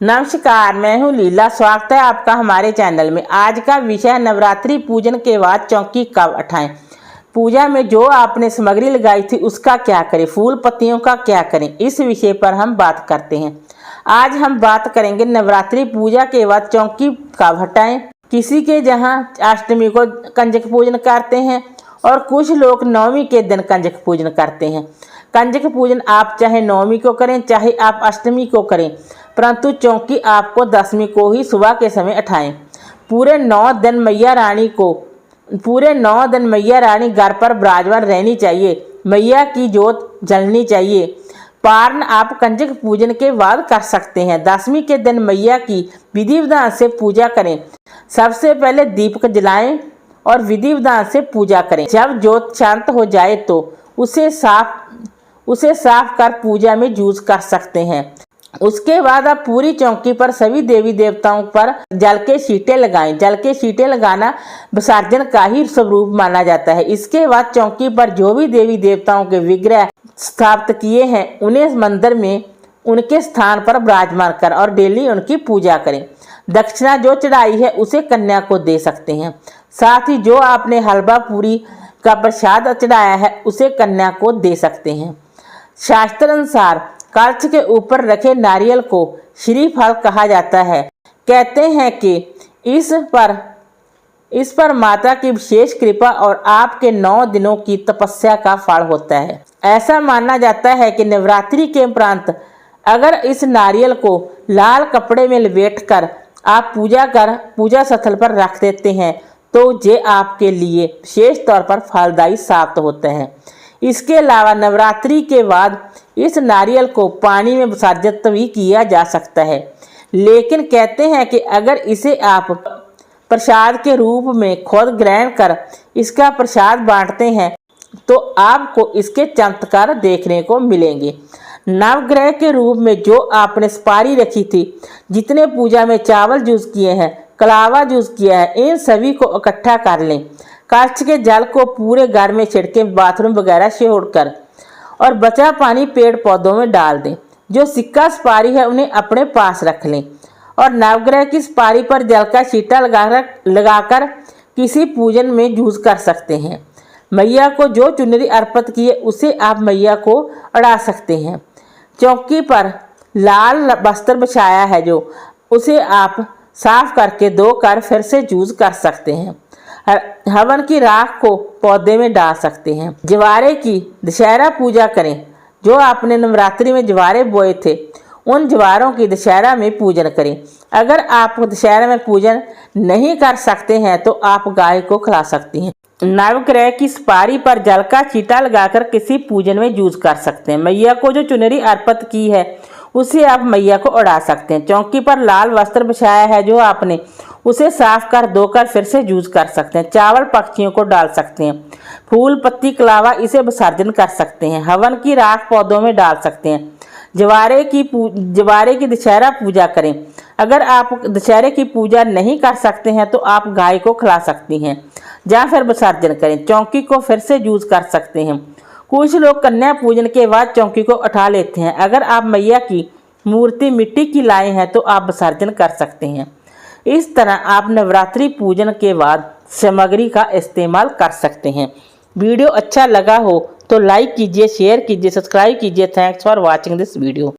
नमस्कार, मैं हूँ लीला। स्वागत है आपका हमारे चैनल में। आज का विषय है नवरात्रि पूजन के बाद चौकी कब उठाएं। पूजा में जो आपने सामग्री लगाई थी उसका क्या करें, फूल पत्तियों का क्या करें, इस विषय पर हम बात करते हैं। आज हम बात करेंगे नवरात्रि पूजा के बाद चौकी कब हटाएं। किसी के जहाँ अष्टमी को कंजक पूजन करते हैं और कुछ लोग नवमी के दिन कंजक पूजन करते हैं। कंजक पूजन आप चाहे नवमी को करें चाहे आप अष्टमी को करें, परंतु चौकी आपको दशमी को ही सुबह के समय उठाएं। पूरे 9 दिन मैया रानी घर पर विराजमान रहनी चाहिए। मैया की जोत जलनी चाहिए। पारण आप कंजक पूजन के बाद कर सकते हैं। दशमी के दिन मैया की विधि विधान से पूजा करें। सबसे पहले दीपक जलाएं और विधि विधान से पूजा करें। जब जोत शांत हो जाए तो उसे साफ कर पूजा में यूज कर सकते हैं। उसके बाद आप पूरी चौकी पर सभी देवी देवताओं पर जल के छींटे लगाएं। जल के छींटे लगाना विसर्जन का ही स्वरूप माना जाता है। इसके बाद चौकी पर जो भी देवी देवताओं के विग्रह स्थापित किए हैं उन्हें मंदिर में उनके स्थान पर विराजमान कर और डेली उनकी पूजा करें। दक्षिणा जो चढ़ाई है उसे कन्या को दे सकते हैं। साथ ही जो आपने हलवा पूरी का प्रसाद चढ़ाया है उसे कन्या को दे सकते हैं। शास्त्र अनुसार कलश के ऊपर रखे नारियल को श्रीफल कहा जाता है। कहते हैं कि इस पर माता की विशेष कृपा और आपके 9 दिनों की तपस्या का फल होता है। ऐसा माना जाता है कि नवरात्रि के उपरांत अगर इस नारियल को लाल कपड़े में लपेटकर आप पूजा स्थल पर रख देते हैं तो ये आपके लिए विशेष तौर पर फलदायी साबित होते हैं। इसके अलावा नवरात्रि के बाद इस नारियल को पानी में विसर्जित भी किया जा सकता है, लेकिन कहते हैं कि अगर इसे आप प्रसाद के रूप में खुद ग्रहण कर इसका प्रसाद बांटते हैं तो आपको इसके चमत्कार देखने को मिलेंगे। नवग्रह के रूप में जो आपने सुपारी रखी थी, जितने पूजा में चावल यूज किए हैं, कलावा यूज किया है, इन सभी को इकट्ठा कर लें। कलश के जल को पूरे घर में छिड़के, बाथरूम वगैरह से छोड़कर और बचा पानी पेड़ पौधों में डाल दें। जो सिक्का सुपारी है उन्हें अपने पास रख लें और नवग्रह की सुपारी पर जल का छींटा लगाकर किसी पूजन में यूज कर सकते हैं। मैया को जो चुनरी अर्पित की है उसे आप मैया को अड़ा सकते हैं। चौकी पर लाल वस्त्र बिछाया है जो उसे आप साफ करके धोकर फिर से यूज कर सकते हैं। हवन की राख को पौधे में डाल सकते हैं। जवारे की दशहरा पूजा करें। जो आपने नवरात्रि में जवारे बोए थे उन जवारों की दशहरा में पूजन करें। अगर आप दशहरा में पूजन नहीं कर सकते हैं तो आप गाय को खिला सकती हैं। नवग्रह की सुपारी पर जल का छींटा लगाकर किसी पूजन में यूज कर सकते हैं। मैया को जो चुनरी अर्पित की है उसे आप मैया को उड़ा सकते हैं। चौकी पर लाल वस्त्र बिछाया है जो आपने उसे साफ कर धोकर फिर से यूज कर सकते हैं। चावल पक्षियों को डाल सकते हैं। फूल पत्ती कलावा इसे विसर्जन कर सकते हैं। हवन की राख पौधों में डाल सकते हैं। जवारे की दशहरा पूजा करें। अगर आप दशहरे की पूजा नहीं कर सकते हैं तो आप गाय को खिला सकती हैं या फिर विसर्जन करें। चौकी को फिर से यूज कर सकते हैं। कुछ लोग कन्या पूजन के बाद चौकी को उठा लेते हैं। अगर आप मैया की मूर्ति मिट्टी की लाए हैं तो आप विसर्जन कर सकते हैं। इस तरह आप नवरात्रि पूजन के बाद सामग्री का इस्तेमाल कर सकते हैं। वीडियो अच्छा लगा हो तो लाइक कीजिए, शेयर कीजिए, सब्सक्राइब कीजिए। Thanks for watching this video.